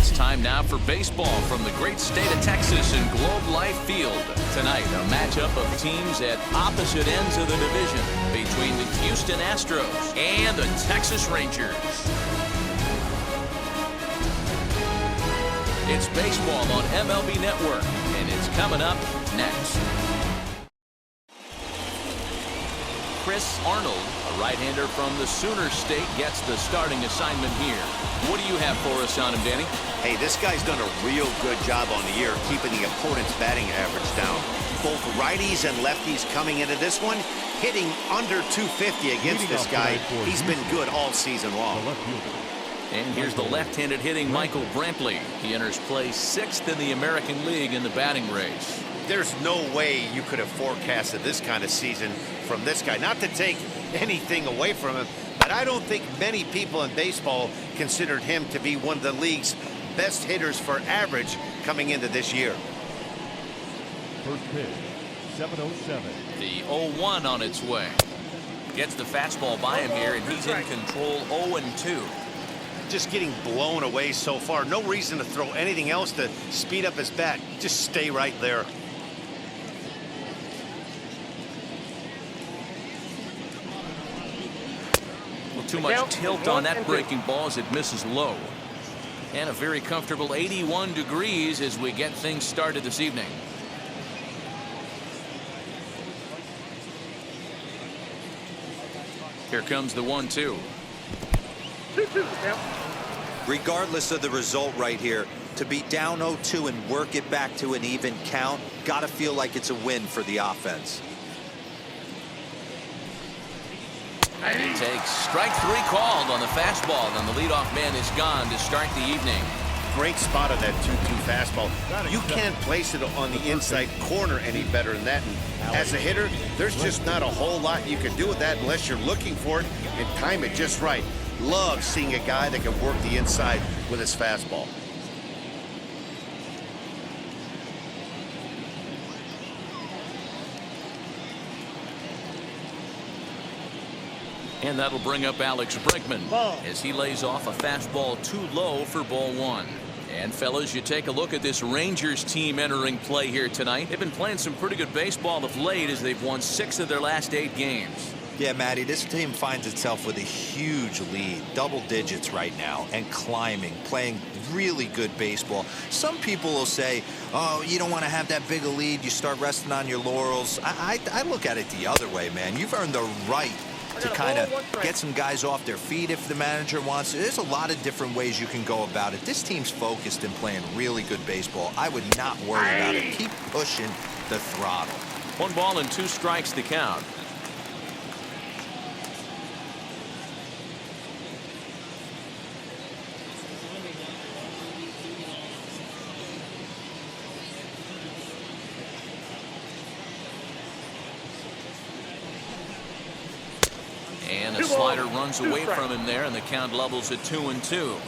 It's time now for baseball from the great state of Texas and Globe Life Field. Tonight, a matchup of teams at opposite ends of the division between the Houston Astros and the Texas Rangers. It's baseball on MLB Network, and it's coming up next. Chris Arnold, a right-hander from the Sooner State, gets the starting assignment here. What do you have for us on him, Danny? Hey, this guy's done a real good job on the year keeping the opponent's batting average down. Both righties and lefties coming into this one, hitting under 250 against this guy. He's been good all season long. And here's the left-handed hitting Michael Brantley. He enters play 6th in the American League in the batting race. There's no way you could have forecasted this kind of season from this guy. Not to take anything away from him, but I don't think many people in baseball considered him to be one of the league's best hitters for average coming into this year. First pitch, 7:07. The 0-1 on its way. Gets the fastball by him here, and he's in control 0-2. Just getting blown away so far. No reason to throw anything else to speed up his bat. Just stay right there. Too much tilt on that breaking ball as it misses low. And a very comfortable 81 degrees as we get things started this evening. Here comes the 1-2. Regardless of the result right here, to be down 0-2 and work it back to an even count, gotta feel like it's a win for the offense. And he takes strike 3 called on the fastball. Then the leadoff man is gone to start the evening. Great spot on that 2-2 fastball. You can't place it on the inside corner any better than that. And as a hitter, there's just not a whole lot you can do with that unless you're looking for it and time it just right. Love seeing a guy that can work the inside with his fastball. And that'll bring up Alex Bregman as he lays off a fastball too low for ball 1. And fellas, you take a look at this Rangers team entering play here tonight. They've been playing some pretty good baseball of late as they've won 6 of their last 8 games. Yeah, Matty, this team finds itself with a huge lead, double digits right now, and climbing, playing really good baseball. Some people will say, oh, you don't want to have that big a lead, you start resting on your laurels. I look at it the other way, man. You've earned the right to kind of get some guys off their feet if the manager wants to. There's a lot of different ways you can go about it. This team's focused and playing really good baseball. I would not worry about it. Keep pushing the throttle. 1 ball and 2 strikes to count. And a slider runs away from him there, and the count levels at 2-2.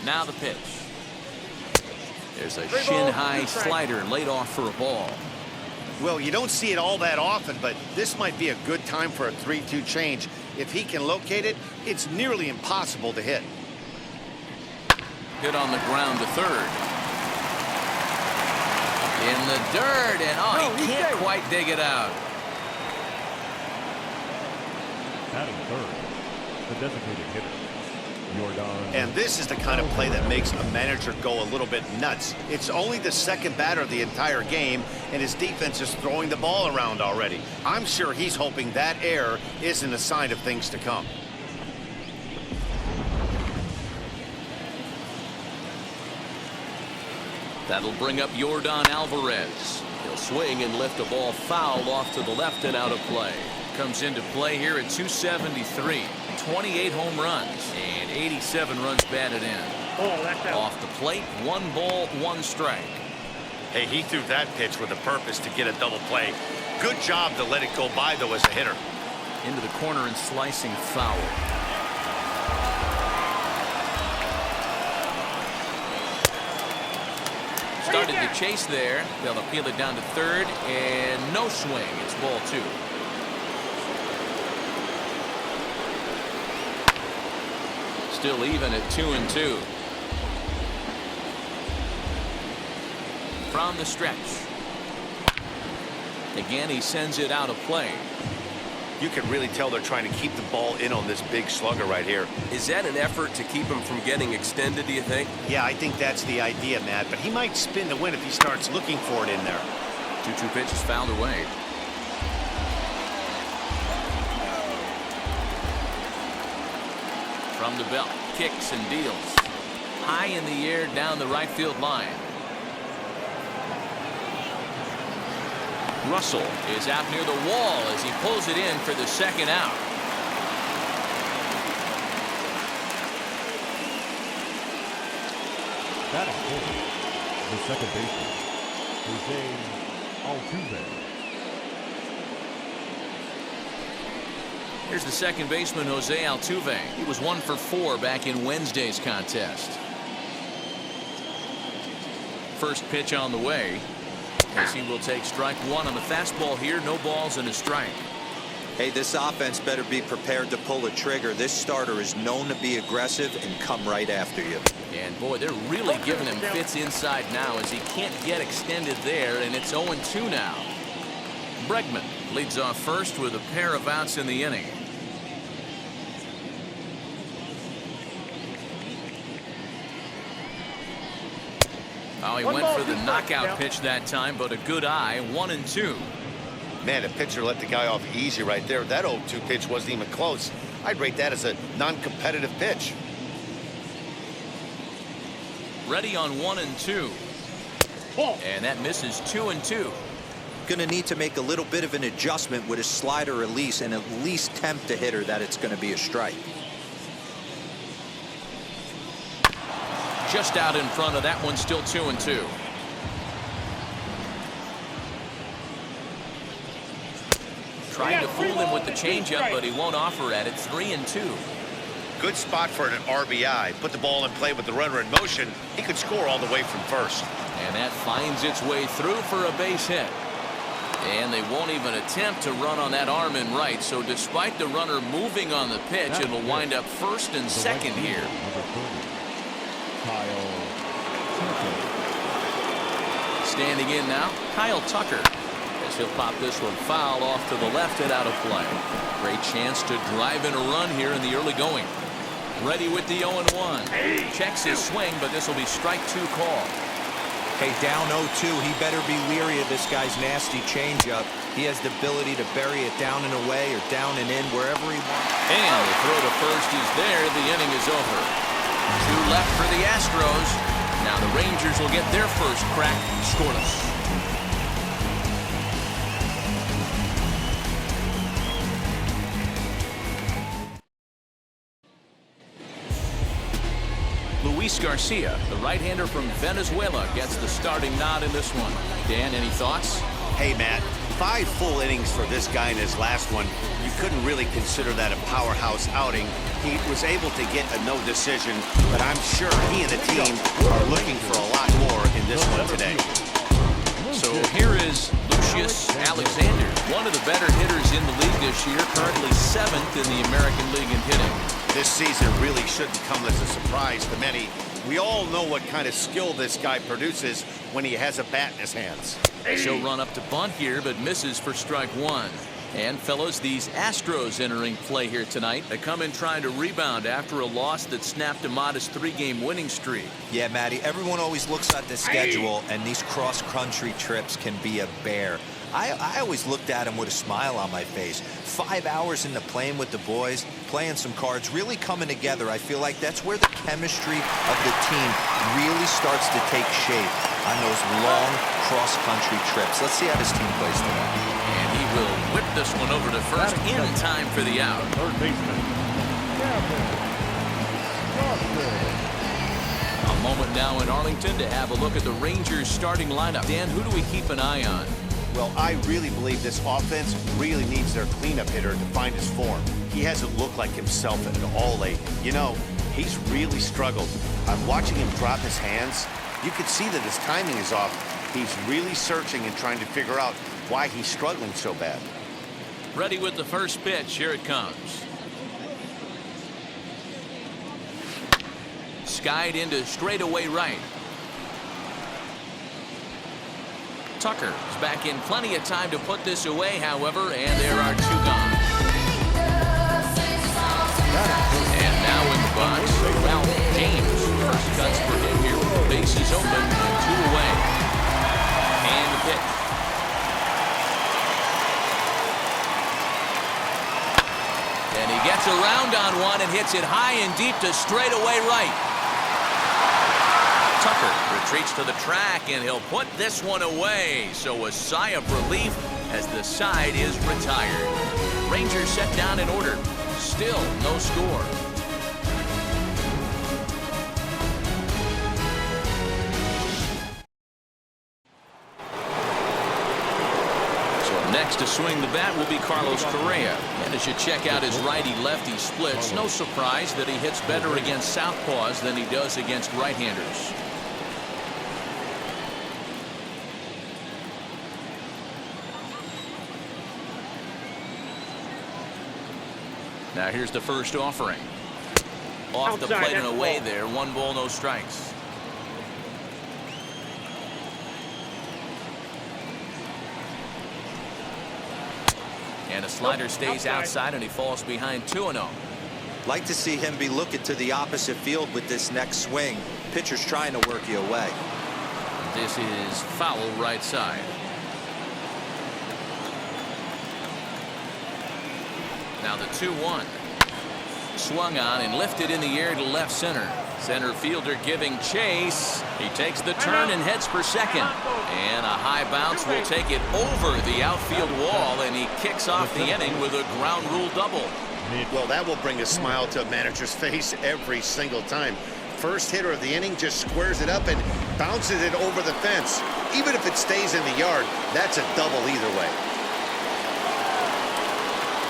Now the pitch. There's a shin-high slider laid off for a ball. Well, you don't see it all that often, but this might be a good time for a 3-2 change. If he can locate it, it's nearly impossible to hit. Hit on the ground to third. In the dirt, and he can't quite dig it out. Batting third, the designated hitter, Jordan. And this is the kind of play that makes a manager go a little bit nuts. It's only the second batter of the entire game, and his defense is throwing the ball around already. I'm sure he's hoping that error isn't a sign of things to come. That'll bring up Jordan Alvarez. He'll swing and lift a ball foul off to the left and out of play. Comes into play here at 273. 28 home runs and 87 runs batted in. Off the plate, 1 ball, 1 strike. Hey, he threw that pitch with a purpose to get a double play. Good job to let it go by, though, as a hitter. Into the corner and slicing foul. Started to chase there. They'll appeal it down to third, and no swing. It's ball 2. Still even at 2-2. From the stretch. Again, he sends it out of play. You can really tell they're trying to keep the ball in on this big slugger right here. Is that an effort to keep him from getting extended, do you think? Yeah, I think that's the idea, Matt. But he might spin the win if he starts looking for it in there. 2-2 pitch is fouled away. From the belt, kicks and deals. High in the air down the right field line. Russell is out near the wall as he pulls it in for the second out. Batting fourth, the second baseman, Jose Altuve. Here's the second baseman, Jose Altuve. He was 1 for 4 back in Wednesday's contest. First pitch on the way, as he will take strike one on the fastball here. No balls and a strike. Hey, this offense better be prepared to pull a trigger. This starter is known to be aggressive and come right after you. And boy, they're really giving him fits inside now as he can't get extended there, and it's 0-2 now. Bregman leads off first with a pair of outs in the inning. Oh, he went for the knockout pitch that time, but a good eye. 1-2. Man, the pitcher let the guy off easy right there. That 0-2 pitch wasn't even close. I'd rate that as a non-competitive pitch. Ready on 1-2. And that misses 2-2. Going to need to make a little bit of an adjustment with his slider release and at least tempt the hitter that it's going to be a strike. Just out in front of that one, still 2-2. Trying to fool him with the changeup, but he won't offer at it. 3-2. Good spot for an RBI. Put the ball in play with the runner in motion. He could score all the way from first. And that finds its way through for a base hit. And they won't even attempt to run on that arm in right. So despite the runner moving on the pitch, it'll wind up first and second here. Standing in now, Kyle Tucker, as he'll pop this one foul off to the left and out of play. Great chance to drive in a run here in the early going. Ready with the 0-1. Checks his swing, but this will be strike two call. Hey, down 0-2, he better be leery of this guy's nasty changeup. He has the ability to bury it down and away or down and in wherever he wants. And the throw to first is there. The inning is over. 2 left for the Astros. Now the Rangers will get their first crack scoreless. Luis Garcia, the right-hander from Venezuela, gets the starting nod in this one. Dan, any thoughts? Hey, Matt, 5 full innings for this guy in his last one. You couldn't really consider that a powerhouse outing. He was able to get a no decision, but I'm sure he and the team are looking for a lot more in this one today. So here is Lucius Alexander, one of the better hitters in the league this year, currently 7th in the American League in hitting. This season really shouldn't come as a surprise to many. We all know what kind of skill this guy produces when he has a bat in his hands. She'll run up to bunt here, but misses for strike one. And fellas, these Astros entering play here tonight. They come in trying to rebound after a loss that snapped a modest 3-game winning streak. Yeah, Matty, everyone always looks at the schedule, and these cross-country trips can be a bear. I always looked at him with a smile on my face. 5 hours into playing with the boys, playing some cards, really coming together. I feel like that's where the chemistry of the team really starts to take shape on those long cross-country trips. Let's see how this team plays today. And he will whip this one over to first in time for the out. Third baseman, A moment now in Arlington to have a look at the Rangers starting lineup. Dan, who do we keep an eye on? Well, I really believe this offense really needs their cleanup hitter to find his form. He hasn't looked like himself at all lately. You know, he's really struggled. I'm watching him drop his hands. You can see that his timing is off. He's really searching and trying to figure out why he's struggling so bad. Ready with the first pitch. Here it comes. skied into straightaway right. Tucker is back in plenty of time to put this away, however, and there are 2 gone. And now in the box, Ralph James. First cuts for him here with the bases open and 2 away. And the pitch. And he gets around on one and hits it high and deep to straightaway right. Tucker retreats to the track, and he'll put this one away. So a sigh of relief as the side is retired. Rangers set down in order. Still no score. So next to swing the bat will be Carlos Correa. And as you check out his righty-lefty splits, no surprise that he hits better against southpaws than he does against right-handers. Now here's the first offering. Off the plate and away there. 1 ball, no strikes. And a slider stays outside, and he falls behind 2-0. Like to see him be looking to the opposite field with this next swing. Pitcher's trying to work you away. This is foul right side. Now the 2-1. Swung on and lifted in the air to left center. Center fielder giving chase. He takes the turn and heads for second. And a high bounce will take it over the outfield wall, and he kicks off the inning with a ground rule double. Well, that will bring a smile to a manager's face every single time. First hitter of the inning just squares it up and bounces it over the fence. Even if it stays in the yard, that's a double either way.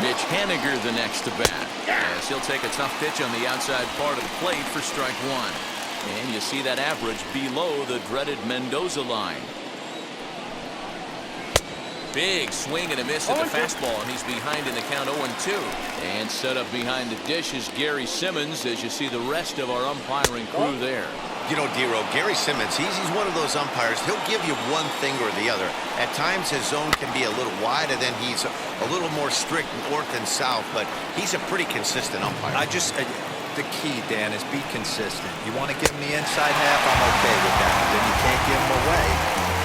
Mitch Haniger the next to bat, as he'll take a tough pitch on the outside part of the plate for strike 1. And you see that average below the dreaded Mendoza line. Big swing and a miss at the fastball, and he's behind in the count 0-2. And set up behind the dish is Gary Simmons, as you see the rest of our umpiring crew there. You know, Dero, Gary Simmons, he's one of those umpires. He'll give you one thing or the other. At times, his zone can be a little wider, then he's a little more strict north and south, but he's a pretty consistent umpire. The key, Dan, is be consistent. You want to give him the inside half, I'm okay with that. Then you can't give him away.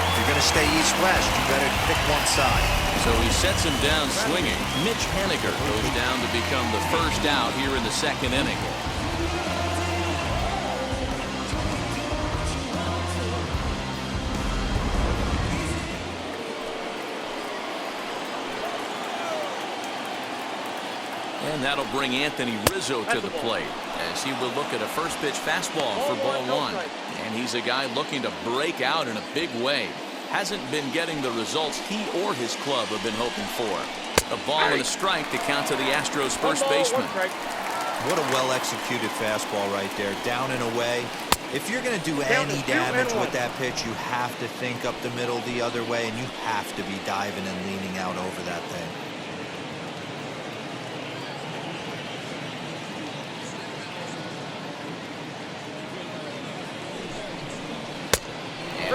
If you're going to stay east-west, you better pick one side. So he sets him down swinging. Mitch Haniger goes down to become the first out here in the second inning. And that'll bring Anthony Rizzo to the plate, as he will look at a first pitch fastball for ball 1. And he's a guy looking to break out in a big way. Hasn't been getting the results he or his club have been hoping for. A ball and a strike to count to the Astros first baseman. What a well-executed fastball right there, down and away. If you're going to do any damage with that pitch, you have to think up the middle the other way, and you have to be diving and leaning out over that thing.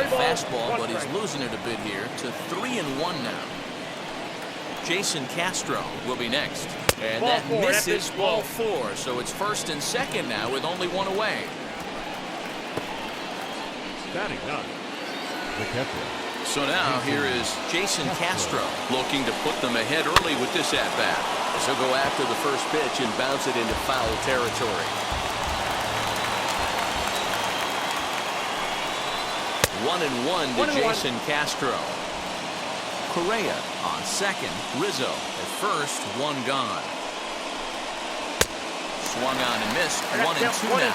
Fastball, but he's losing it a bit here to 3-1 now. Jason Castro will be next. And that misses ball 4, so it's first and second now with only 1 away. Batting 9. The catcher. So now here is Jason Castro looking to put them ahead early with this at-bat. So go after the first pitch and bounce it into foul territory. 1-1 to Jason Castro. Correa on second. Rizzo at first. 1 gone. Swung on and missed. 1-2 now.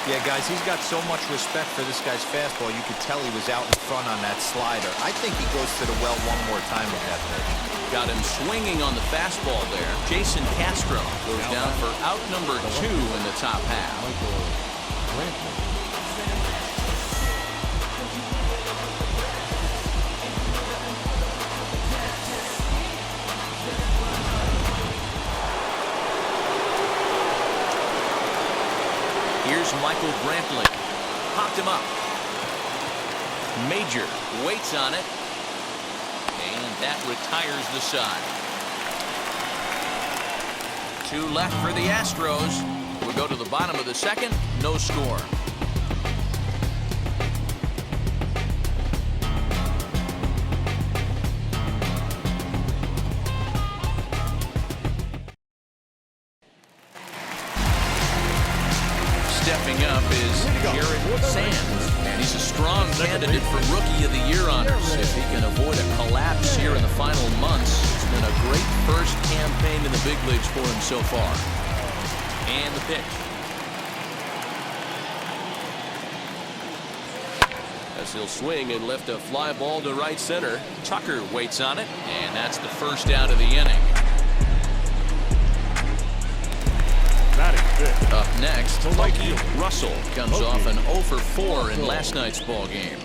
Yeah, guys, he's got so much respect for this guy's fastball. You could tell he was out in front on that slider. I think he goes to the well one more time with that pitch. Got him swinging on the fastball there. Jason Castro goes down for out number 2 in the top half. Here's Here's Michael Brantley. Popped him up. Major waits on it. And that retires the side. 2 left for the Astros. We'll go to the bottom of the second. No score. Stepping up is Garrett Sands, and he's a strong candidate for Rookie of the Year honors. If he can avoid a collapse here in the final months, it's been a great first campaign in the big leagues for him so far. And the pitch. As he'll swing and lift a fly ball to right center. Tucker waits on it, and that's the first out of the inning. Up next, Lucky Russell comes off an 0 for 4 in last night's ball game.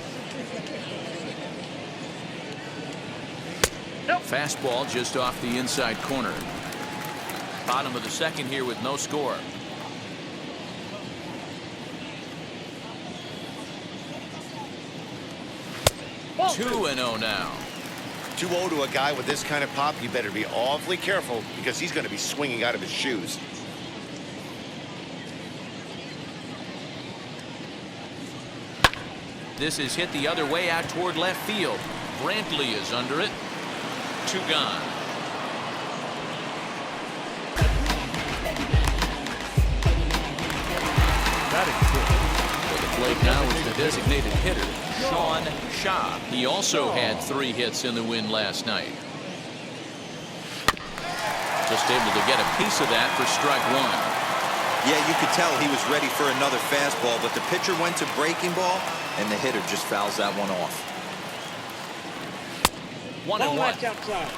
Fastball just off the inside corner. Bottom of the second here with no score. 2-0 now. 2-0 to a guy with this kind of pop, you better be awfully careful because he's going to be swinging out of his shoes. This is hit the other way out toward left field. Brantley is under it. 2 gone. For the plate now is the designated hitter, Sean Shaw. He also had 3 hits in the win last night. Just able to get a piece of that for strike 1. Yeah, you could tell he was ready for another fastball, but the pitcher went to breaking ball, and the hitter just fouls that one off. 1-1. Outside.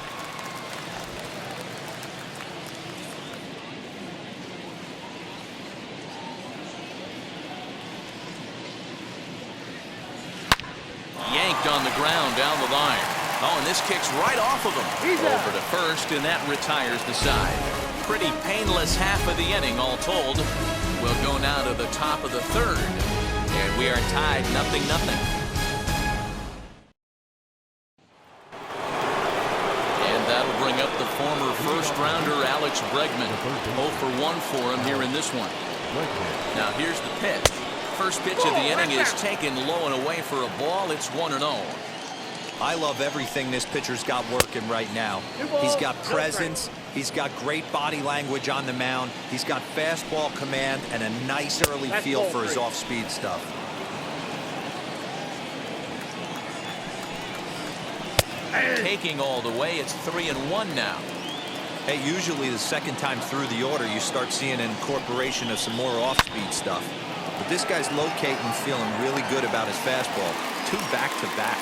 Yanked on the ground down the line. Oh, and this kicks right off of him. Over to first, and that retires the side. Pretty painless half of the inning, all told. We'll go now to the top of the third, and we are tied 0-0. And that'll bring up the former first-rounder Alex Bregman. 0 for 1 for him here in this one. Now here's the pitch. First pitch of the inning is taken low and away for a ball. It's 1-0. I love everything this pitcher's got working right now. He's got presence. He's got great body language on the mound. He's got fastball command and a nice early feel for his off-speed stuff. Taking all the way, it's 3-1 now. Hey, usually the second time through the order, you start seeing an incorporation of some more off-speed stuff. But this guy's locating, feeling really good about his fastball. 2 back-to-back.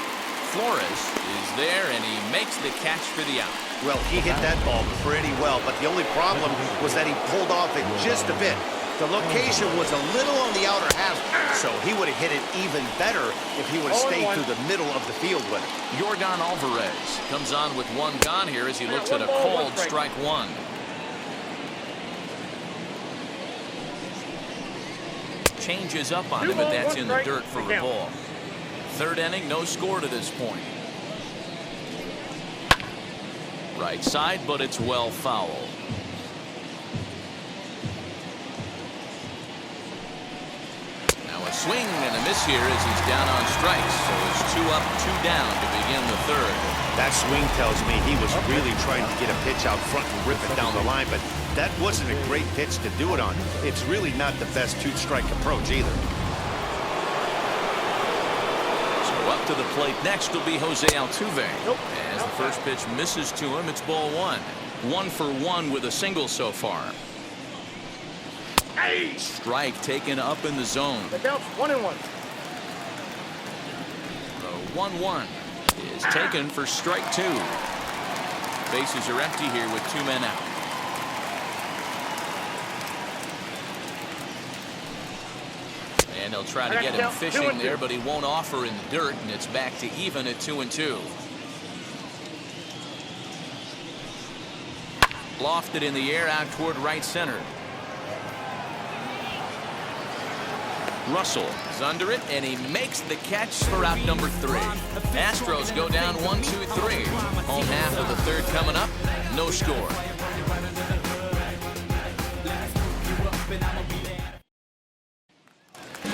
Flores is there, and he makes the catch for the out. Well, he hit that ball pretty well, but the only problem was that he pulled off it just a bit. The location was a little on the outer half, so he would have hit it even better if he would have stayed through the middle of the field with it. Yordan Alvarez comes on with 1 gone here as he looks at a called strike 1. Changes up on him, but that's in the dirt for a ball. Third inning, no score to this point. Right side, but it's well foul. Now a swing and a miss here as he's down on strikes. So it's 2 up, 2 down to begin the third. That swing tells me he was really trying to get a pitch out front and rip it down the line, but that wasn't a great pitch to do it on. It's really not the best 2-strike approach either. Up to the plate next will be Jose Altuve. As the first pitch misses to him, it's ball 1. 1 for 1 with a single so far. Strike taken up in the zone. The count's 1-1. The 1-1 is taken for strike 2. Bases are empty here with 2 men out. And he'll try to get him fishing there, but he won't offer in the dirt, and it's back to even at 2-2. Lofted in the air out toward right center. Russell is under it, and he makes the catch for out number 3. Astros go down 1-2-3. Home half of the third coming up. No score.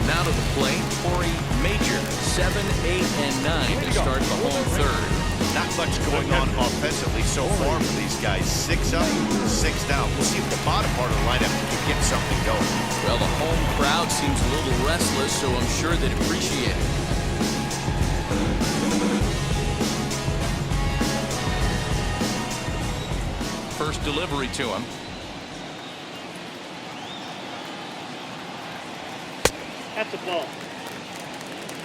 Now to the plate, Corey Major, 7, 8, and 9 to start the home third. Not much going on offensively so far for these guys. 6 up, 6 down. We'll see if the bottom part of the lineup can get something going. Well, the home crowd seems a little restless, so I'm sure they'd appreciate it. First delivery to him. That's a ball.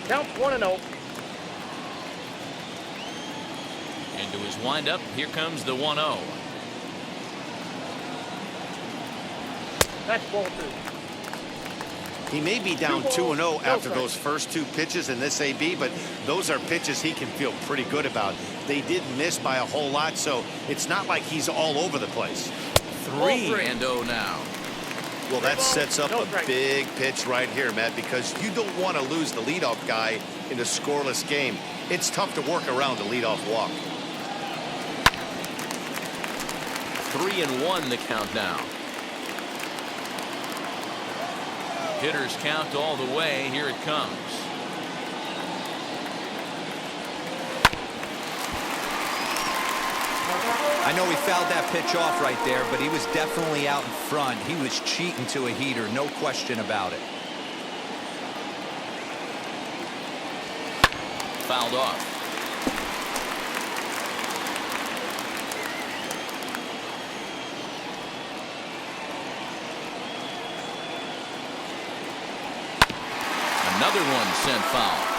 Count 1-0. Into his windup, here comes the 1-0. That's ball 2. He may be down 2-0 after those first 2 pitches in this AB, but those are pitches he can feel pretty good about. They did miss by a whole lot, so it's not like he's all over the place. 3-0 now. Well, that sets up a big pitch right here, Matt, because you don't want to lose the leadoff guy in a scoreless game. It's tough to work around the leadoff walk. 3-1 the count now. Hitters count all the way. Here it comes. I know he fouled that pitch off right there, but he was definitely out in front. He was cheating to a heater, no question about it. Fouled off. Another one sent foul.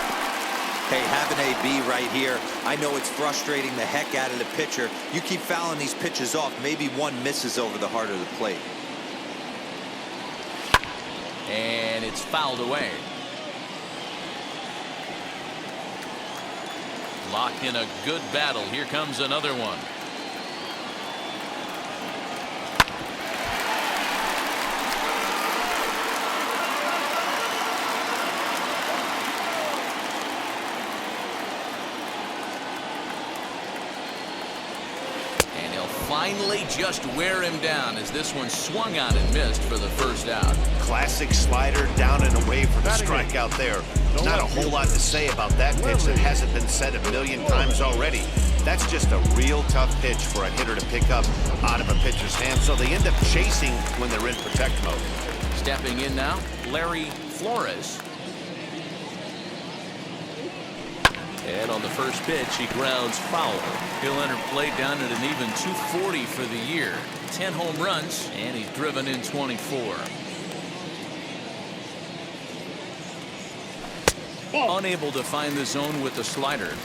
Hey, have an AB right here. I know it's frustrating the heck out of the pitcher. You keep fouling these pitches off, maybe one misses over the heart of the plate. And it's fouled away. Locked in a good battle. Here comes another one. Finally just wear him down as this one swung on and missed for the first out. Classic slider down and away for the strikeout there. Not a whole lot to say about that pitch that hasn't been said a million times already. That's just a real tough pitch for a hitter to pick up out of a pitcher's hand, so they end up chasing when they're in protect mode. Stepping in now, Larry Flores. And on the first pitch, he grounds foul. He'll enter play down at an even 240 for the year. 10 home runs, and he's driven in 24. Unable to find the zone with the slider.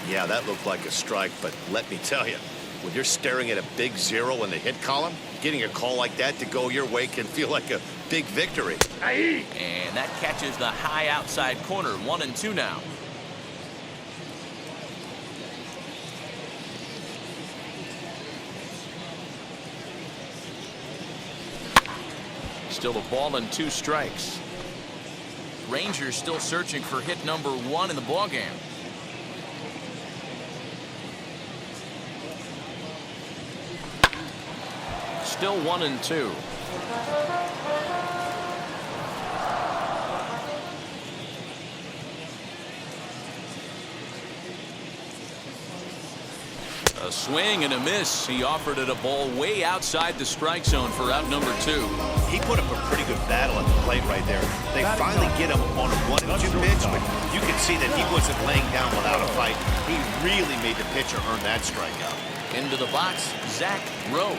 Yeah, that looked like a strike, but let me tell you, when you're staring at a big 0 in the hit column, getting a call like that to go your way can feel like a big victory. And that catches the high outside corner. 1-2 now. Still a ball and 2 strikes. Rangers still searching for hit number 1 in the ballgame. Still 1-2. A swing and a miss. He offered it a ball way outside the strike zone for out number 2. He put up a pretty good battle at the plate right there. They finally get him on a 1-2 pitch, but you can see that he wasn't laying down without a fight. He really made the pitcher earn that strikeout. Into the box, Zach Rowe.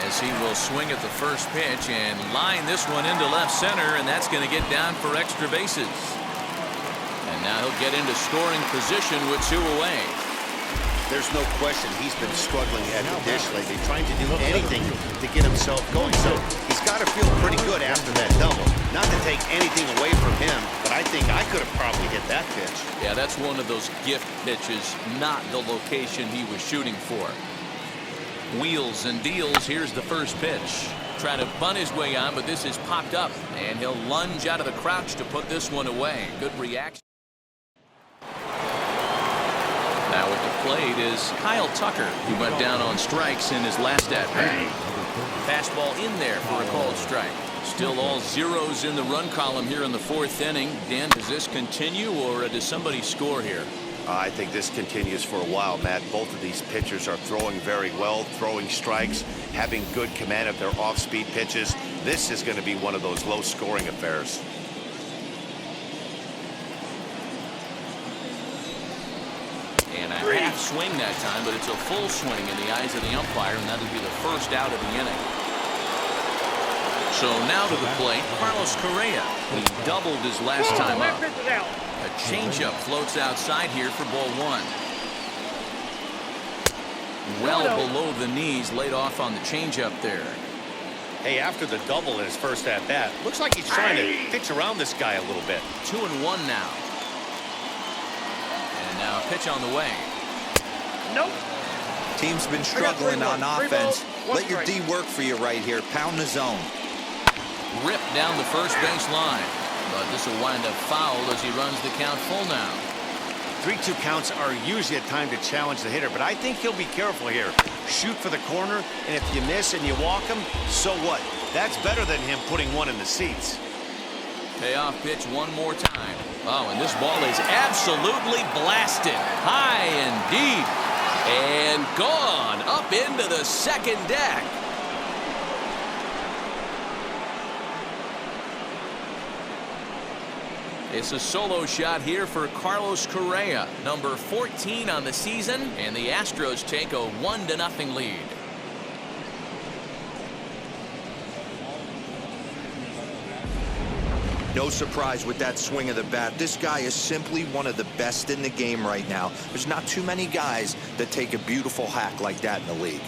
As he will swing at the first pitch and line this one into left center, and that's going to get down for extra bases. And now he'll get into scoring position with 2 away. There's no question he's been struggling at the dish lately, trying to do anything to get himself going. So he's got to feel pretty good after that double. Not to take anything away from him, but I think I could have probably hit that pitch. Yeah, that's one of those gift pitches, not the location he was shooting for. Wheels and deals. Here's the first pitch. trying to bunt his way on, but this is popped up, and he'll lunge out of the crouch to put this one away. Good reaction. Now at the plate is Kyle Tucker, who went down on strikes in his last at-bat. Fastball in there for a called strike. Still all zeros in the run column here in the fourth inning. Dan, does this continue, or does somebody score here? I think this continues for a while, Matt. Both of these pitchers are throwing very well, throwing strikes, having good command of their off-speed pitches. This is going to be one of those low-scoring affairs. And a half swing that time, but it's a full swing in the eyes of the umpire, and that'll be the first out of the inning. So now to the plate, Carlos Correa. He doubled his last time up. A changeup floats outside here for ball one. Well below the knees, laid off on the changeup there. Hey, after the double in his first at-bat, looks like he's trying to pitch around this guy a little bit. 2-1 now. And now a pitch on the way. Nope. Team's been struggling on offense. Let your D work for you right here. Pound the zone. Ripped down the first base line. But this will wind up foul as he runs the count full now. 3-2 counts are usually a time to challenge the hitter, but I think he'll be careful here. Shoot for the corner, and if you miss and you walk him, so what? That's better than him putting one in the seats. Payoff pitch one more time. Oh, and this ball is absolutely blasted. High and deep. And gone up into the second deck. It's a solo shot here for Carlos Correa, number 14 on the season, and the Astros take a 1-0 lead. No surprise with that swing of the bat. This guy is simply one of the best in the game right now. There's not too many guys that take a beautiful hack like that in the league.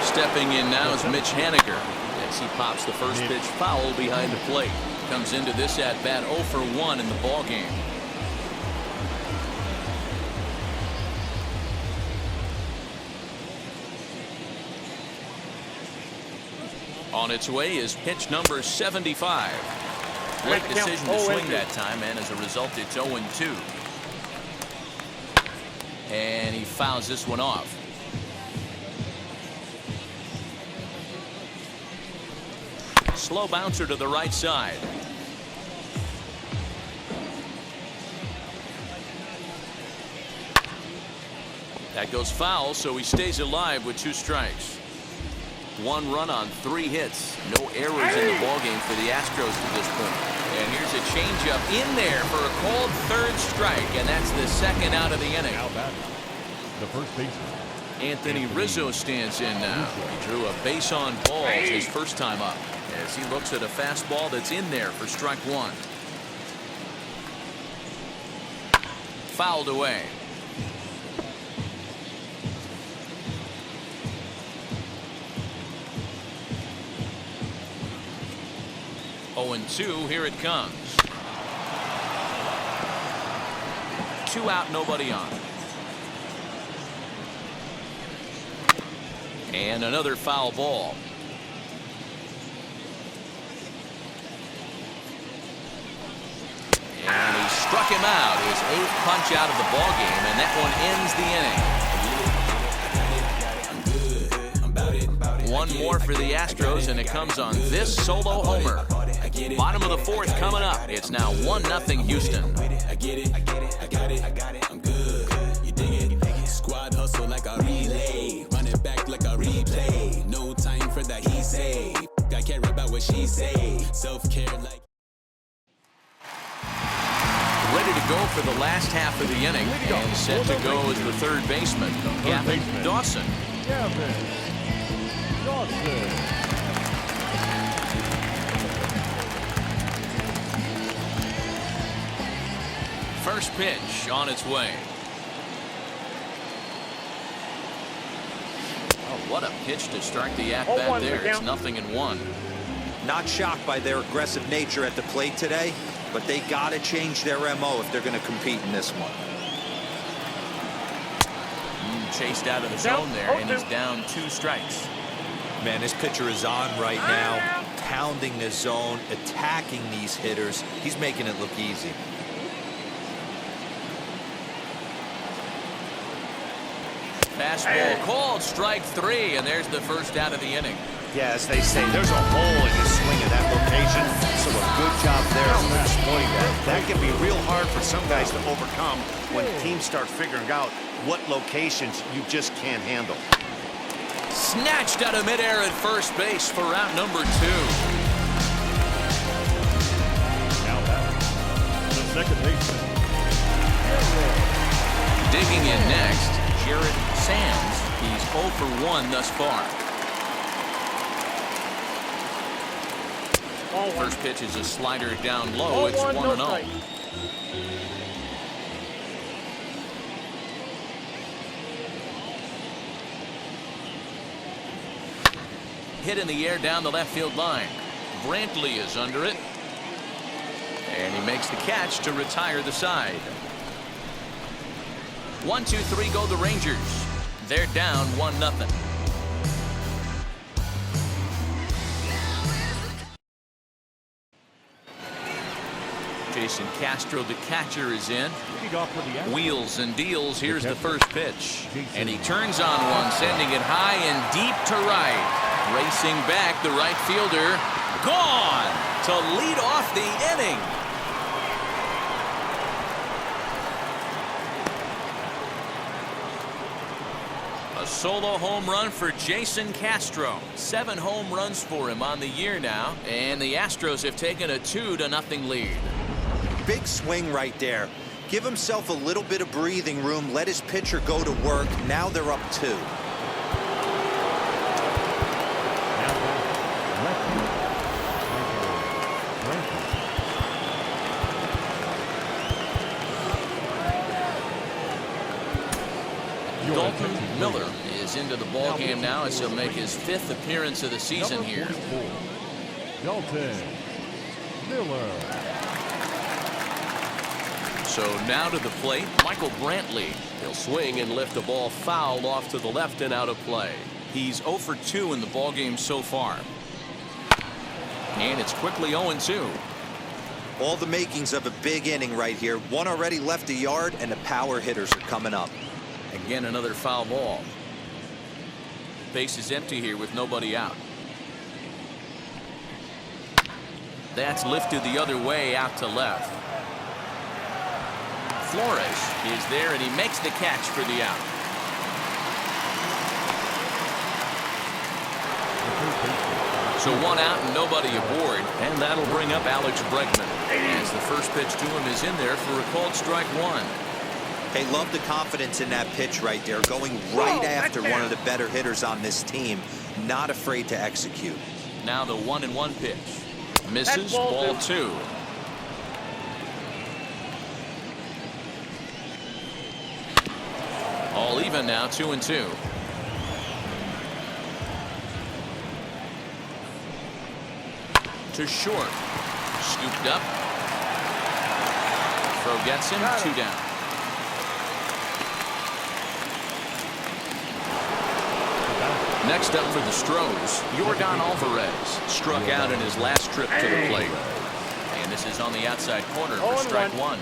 Stepping in now is Mitch Haniger as he pops the first pitch foul behind the plate. Comes into this at bat 0 for 1 in the ball game. On its way is pitch number 75. Late decision to swing that time, and as a result, it's 0-2. And he fouls this one off. Slow bouncer to the right side. That goes foul, so he stays alive with 2 strikes. 1 run on 3 hits. No errors in the ballgame for the Astros to this point. And here's a changeup in there for a called 3rd strike, and that's the 2nd out of the inning. Now batting, the first baseman. Anthony Rizzo stands in now. He drew a base on balls his first time up, as he looks at a fastball that's in there for strike 1. Fouled away. Oh, and 2, here it comes. 2 out, nobody on. And another foul ball. And he struck him out, his 8th punch out of the ball game, and that one ends the inning. One more for the Astros, and it comes on this solo homer. Bottom of the 4th coming up. It's now 1-0 Houston. I get it, I'm good. You dig it? Squad hustle like a relay. Run it back like a replay. No time for that he say. I care about what she say. Self-care like. Ready to go for the last half of the inning, and set to go as the 3rd baseman, Gavin Dawson. Gavin Dawson. First pitch on its way. What a pitch to start the at-bat there. It's 0-1. Not shocked by their aggressive nature at the plate today, but they got to change their MO if they're going to compete in this one. Chased out of the zone there, and he's down 2 strikes. Man, this pitcher is on right now, pounding the zone, attacking these hitters. He's making it look easy. Fastball called, strike 3, and there's the first out of the inning. Yeah, as they say, there's a hole in his swing in that location, so a good job there of exploiting that. That can be real hard for some guys to overcome when teams start figuring out what locations you just can't handle. Snatched out of midair at first base for out number 2. Now batting, the second baseman. Digging in next, Jared Sands. He's 0 for 1 thus far. First pitch is a slider down low. It's 1-0. Hit in the air down the left field line. Brantley is under it. And he makes the catch to retire the side. 1-2-3 go the Rangers. They're down 1-0. Jason Castro, the catcher, is in. Wheels and deals. Here's the first pitch. And he turns on one, sending it high and deep to right. Racing back, the right fielder. Gone to lead off the inning. A solo home run for Jason Castro. 7 home runs for him on the year now. And the Astros have taken a 2-0 lead. Big swing right there. Give himself a little bit of breathing room. Let his pitcher go to work. Now they're up 2. Dalton Miller is into the ball game now as he'll make his 5th appearance of the season here. Dalton Miller. So now to the plate, Michael Brantley. He'll swing and lift a ball foul off to the left and out of play. He's 0 for 2 in the ball game so far. And it's quickly 0-2. All the makings of a big inning right here. One already left the yard, and the power hitters are coming up. Again, another foul ball. Base is empty here with nobody out. That's lifted the other way out to left. Flores is there, and he makes the catch for the out. So 1 out and nobody aboard, and that'll bring up Alex Bregman. As the first pitch to him is in there for a called strike 1. Hey, love the confidence in that pitch right there, going right after one of the better hitters on this team. Not afraid to execute. Now the 1-1 pitch. Misses, ball 2. All even now, 2-2. To short. Scooped up. Throw gets him, 2 down. Next up for the Stros, Yordan Alvarez struck out in his last trip to the plate. And this is on the outside corner for strike 1.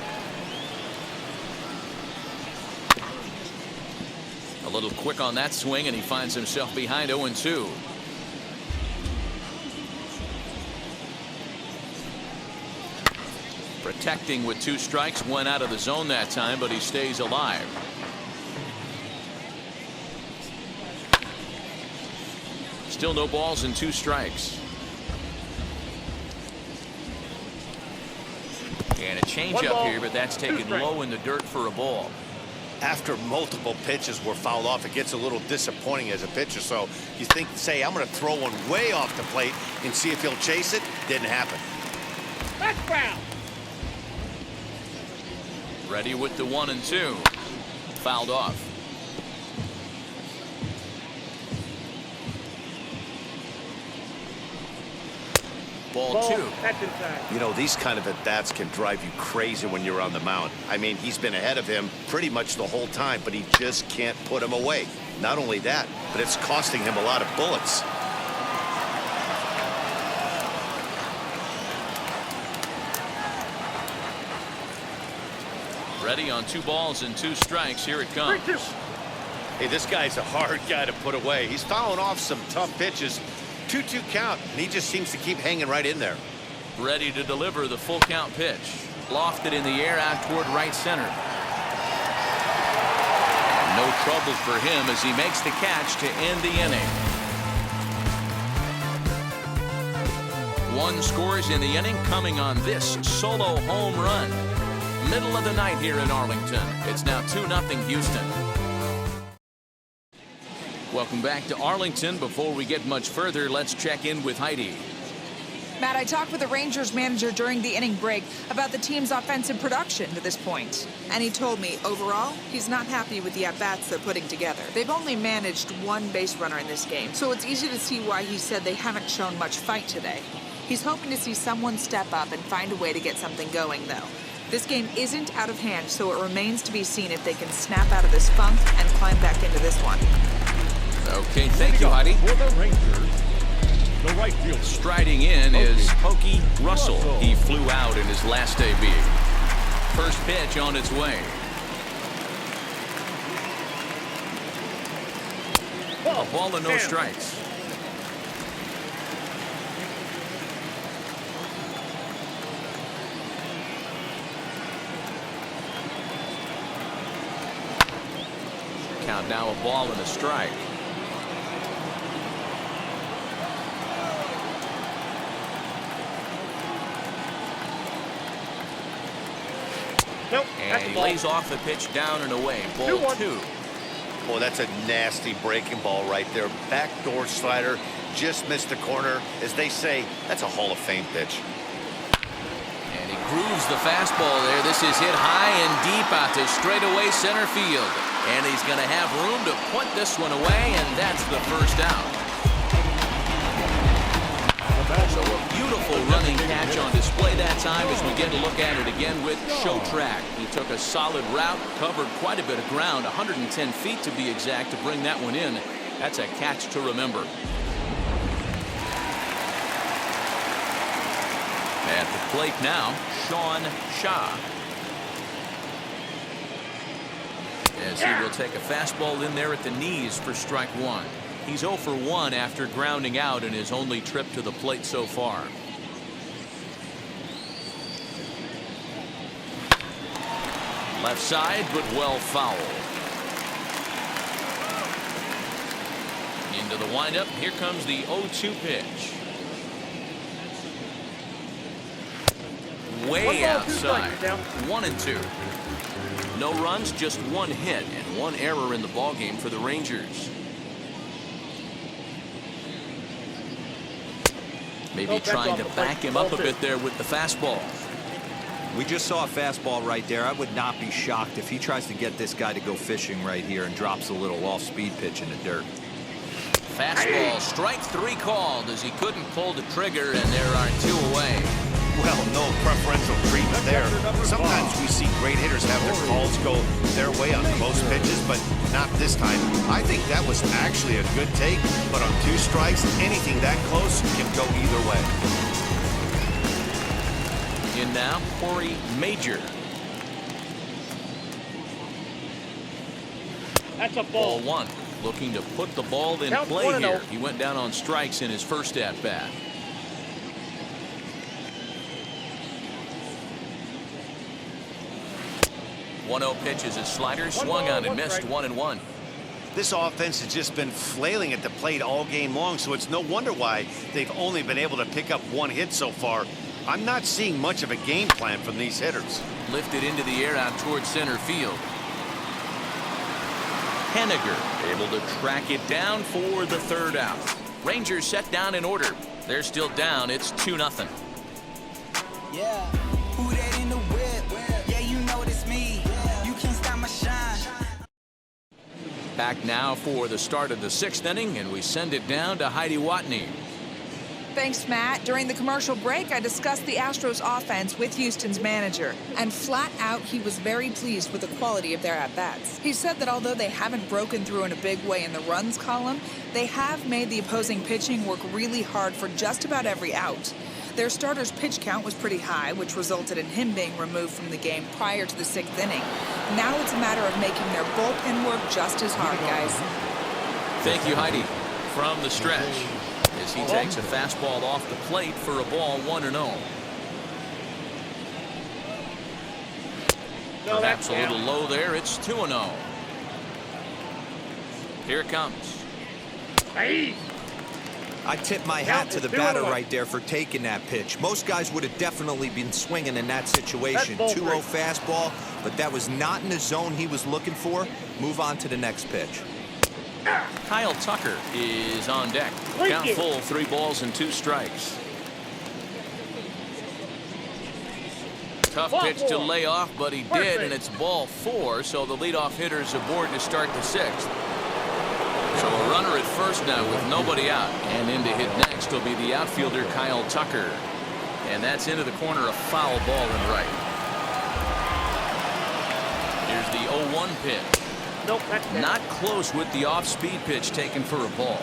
A little quick on that swing, and he finds himself behind 0-2. Protecting with 2 strikes, went out of the zone that time, but he stays alive. Still no balls and 2 strikes. And a changeup here, but that's taken low in the dirt for a ball. After multiple pitches were fouled off, it gets a little disappointing as a pitcher. So you think, say, I'm going to throw one way off the plate and see if he'll chase it. Didn't happen. That's foul. Ready with the 1-2. Fouled off. Ball 2. That's inside. You know, these kind of at-bats can drive you crazy when you're on the mound. I mean, he's been ahead of him pretty much the whole time, but he just can't put him away. Not only that, but it's costing him a lot of bullets. Ready on 2 balls and 2 strikes. Here it comes. Hey, this guy's a hard guy to put away. He's fouling off some tough pitches. 2-2 count, and he just seems to keep hanging right in there. Ready to deliver the full count pitch. Lofted in the air out toward right center. No trouble for him as he makes the catch to end the inning. 1 scores in the inning, coming on this solo home run. Middle of the night here in Arlington. It's now 2-0 Houston. Welcome back to Arlington. Before we get much further, let's check in with Heidi. Matt, I talked with the Rangers manager during the inning break about the team's offensive production to this point. And he told me, overall, he's not happy with the at-bats they're putting together. They've only managed 1 base runner in this game, so it's easy to see why he said they haven't shown much fight today. He's hoping to see someone step up and find a way to get something going, though. This game isn't out of hand, so it remains to be seen if they can snap out of this funk and climb back into this one. Okay, thank you, Heidi. For the Rangers, the right field. Striding in is Pokey Russell. He flew out in his last debut. First pitch on its way. A ball and no strikes. Count now, a ball and a strike. Nope. And he lays off the pitch down and away. Ball 2. Boy, that's a nasty breaking ball right there. Backdoor slider, just missed the corner. As they say, that's a Hall of Fame pitch. And he grooves the fastball there. This is hit high and deep out to straightaway center field. And he's going to have room to put this one away, and that's the first out. So a beautiful running catch on display that time as we get a look at it again with Show Track. He took a solid route, covered quite a bit of ground, 110 feet to be exact, to bring that one in. That's a catch to remember. At the plate now, Sean Shaw. As he will take a fastball in there at the knees for strike 1. He's 0 for 1 after grounding out in his only trip to the plate so far. Left side, but well foul. Into the windup. Here comes the 0-2 pitch. Way outside. 1-2. No runs, just 1 hit and 1 error in the ballgame for the Rangers. Maybe trying to back him up a bit there with the fastball. We just saw a fastball right there. I would not be shocked if he tries to get this guy to go fishing right here and drops a little off-speed pitch in the dirt. Fastball, strike 3 called as he couldn't pull the trigger, and there are 2 away. Well, no preferential treatment there. Sometimes we see great hitters have their calls go their way on close pitches, but not this time. I think that was actually a good take, but on 2 strikes, anything that close can go either way. In now, Corey Major. That's a Ball ball. 1. Looking to put the ball in Count play 1-0. here. He went down on strikes in his first at-bat. 1-0 pitch is his slider, swung on and missed. 1-1. This offense has just been flailing at the plate all game long, so it's no wonder why they've only been able to pick up 1 hit so far. I'm not seeing much of a game plan from these hitters. Lifted into the air out towards center field. Henniger able to track it down for the 3rd out. Rangers set down in order. They're still down. It's 2-0. Yeah, who that in the whip? Yeah, you know it's me. You can't stop my shine. Back now for the start of the 6th inning, and we send it down to Heidi Watney. Thanks, Matt. During the commercial break, I discussed the Astros offense with Houston's manager. And flat out, he was very pleased with the quality of their at-bats. He said that although they haven't broken through in a big way in the runs column, they have made the opposing pitching work really hard for just about every out. Their starter's pitch count was pretty high, which resulted in him being removed from the game prior to the 6th inning. Now it's a matter of making their bullpen work just as hard, guys. Thank you, Heidi. From the stretch, as he takes a fastball off the plate for a ball 1-0. Perhaps a little low there. It's 2-0. Here it comes. I tip my hat to the batter right there for taking that pitch. Most guys would have definitely been swinging in that situation. 2-0 fastball, but that was not in the zone he was looking for. Move on to the next pitch. Kyle Tucker is on deck. Count full, 3 balls and 2 strikes. Tough pitch to lay off, but he did, and it's ball 4, so the leadoff hitter's aboard to start the 6th. So a runner at first now with nobody out, and in to hit next will be the outfielder Kyle Tucker, and that's into the corner, a foul ball and right. Here's the 0-1 pitch. Nope, that's bad. Not close with the off-speed pitch taken for a ball.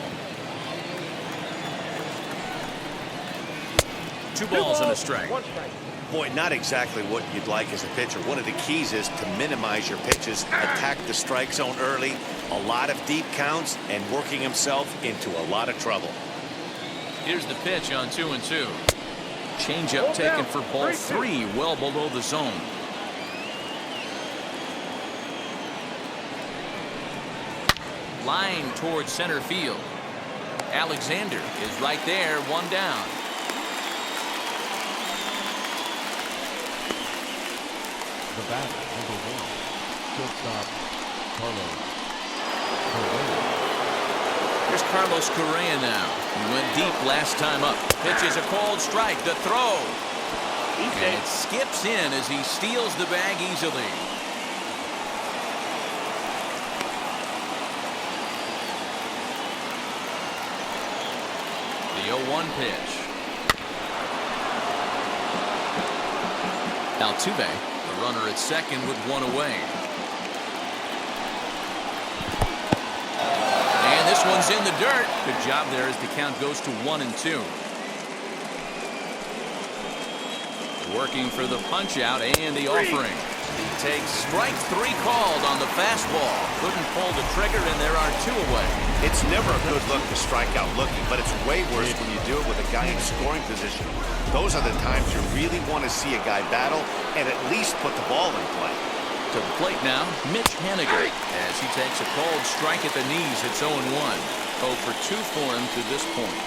2 balls and a strike. 1 strike. Boy, not exactly what you'd like as a pitcher. One of the keys is to minimize your pitches, attack the strike zone early, a lot of deep counts, and working himself into a lot of trouble. Here's the pitch on 2-2. Changeup taken for ball 3, well below the zone. Line towards center field. Alexander is right there, 1 down. The batter, number 1, shortstop Carlos Correa. Here's Carlos Correa now. He went deep last time up. Pitch is a called strike. The throw. And it skips in as he steals the bag easily. The 0-1 pitch. Altuve, the runner at second with 1 away. And this one's in the dirt. Good job there as the count goes to 1-2. Working for the punch out and the offering. He takes strike 3 called on the fastball. Couldn't pull the trigger, and there are 2 away. It's never a good look to strike out looking, but it's way worse when you do it with a guy in scoring position. Those are the times you really want to see a guy battle and at least put the ball in play. To the plate now, Mitch Haniger, as he takes a called strike at the knees. It's 0-1. 0 for 2 for him to this point.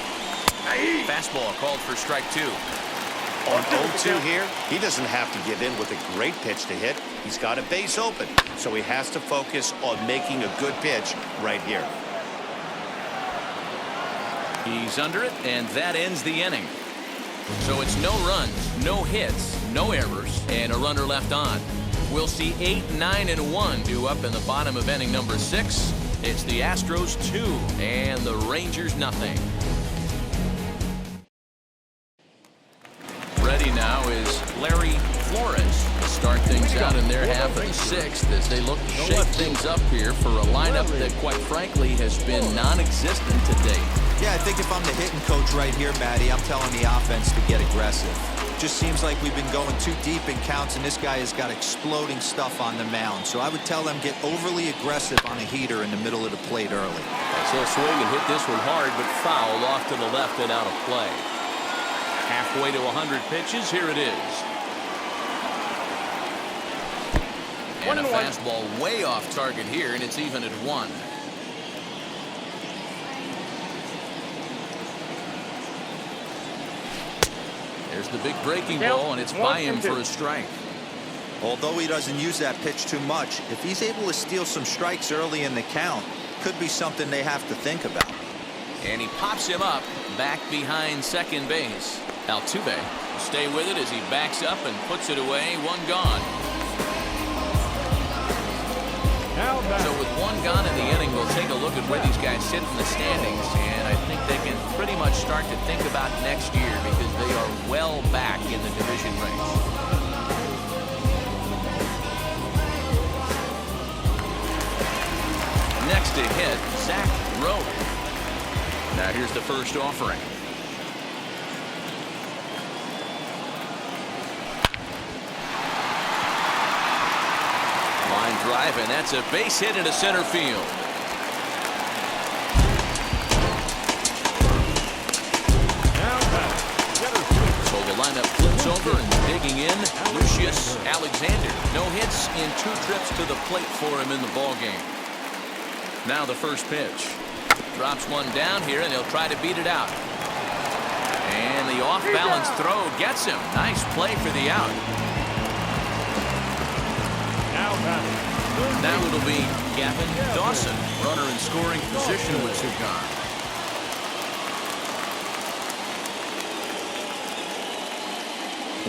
Fastball called for strike 2. On 0-2 here, he doesn't have to give in with a great pitch to hit. He's got a base open, so he has to focus on making a good pitch right here. He's under it, and that ends the inning. So it's no runs, no hits, no errors, and a runner left on. We'll see 8, 9, and 1 due up in the bottom of inning number 6. It's the Astros 2 and the Rangers nothing. Ready now is Larry Flores to start things out in their half of the 6th as they look to shake things up here for a lineup that, quite frankly, has been non-existent to date. Yeah, I think if I'm the hitting coach right here, Matty, I'm telling the offense to get aggressive. Just seems like we've been going too deep in counts, and this guy has got exploding stuff on the mound. So I would tell them get overly aggressive on a heater in the middle of the plate early. So he'll swing and hit this one hard, but foul off to the left and out of play. Halfway to 100 pitches, here it is. And a fastball way off target here, and it's even at 1. There's the big breaking ball, and it's by him for a strike. Although he doesn't use that pitch too much, if he's able to steal some strikes early in the count, could be something they have to think about. And he pops him up back behind second base. Altuve will stay with it as he backs up and puts it away. 1 gone. So with 1 gone in the inning, we'll we'll take a look at where these guys sit in the standings, and I think they can pretty much start to think about next year because they are well back in the division race. Next to hit, Zach Rowe. Now here's the first offering. Line drive, and that's a base hit into center field. So the lineup flips over and digging in, Lucius Alexander. No hits in 2 trips to the plate for him in the ballgame. Now the first pitch. Drops one down here, and he'll try to beat it out. And the off-balance throw gets him. Nice play for the out. Now it'll be Gavin Dawson, runner in scoring position with 2 gone.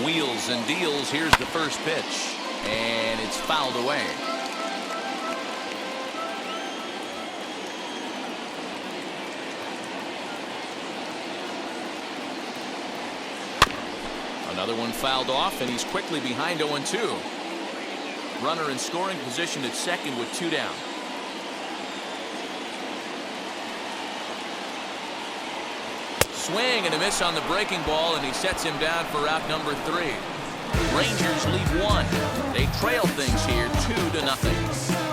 Wheels and deals. Here's the first pitch, and it's fouled away. Another one fouled off, and he's quickly behind 0-2. Runner in scoring position at second with 2 down. Swing and a miss on the breaking ball, and he sets him down for out number 3. Rangers lead 1. They trail things here 2-0.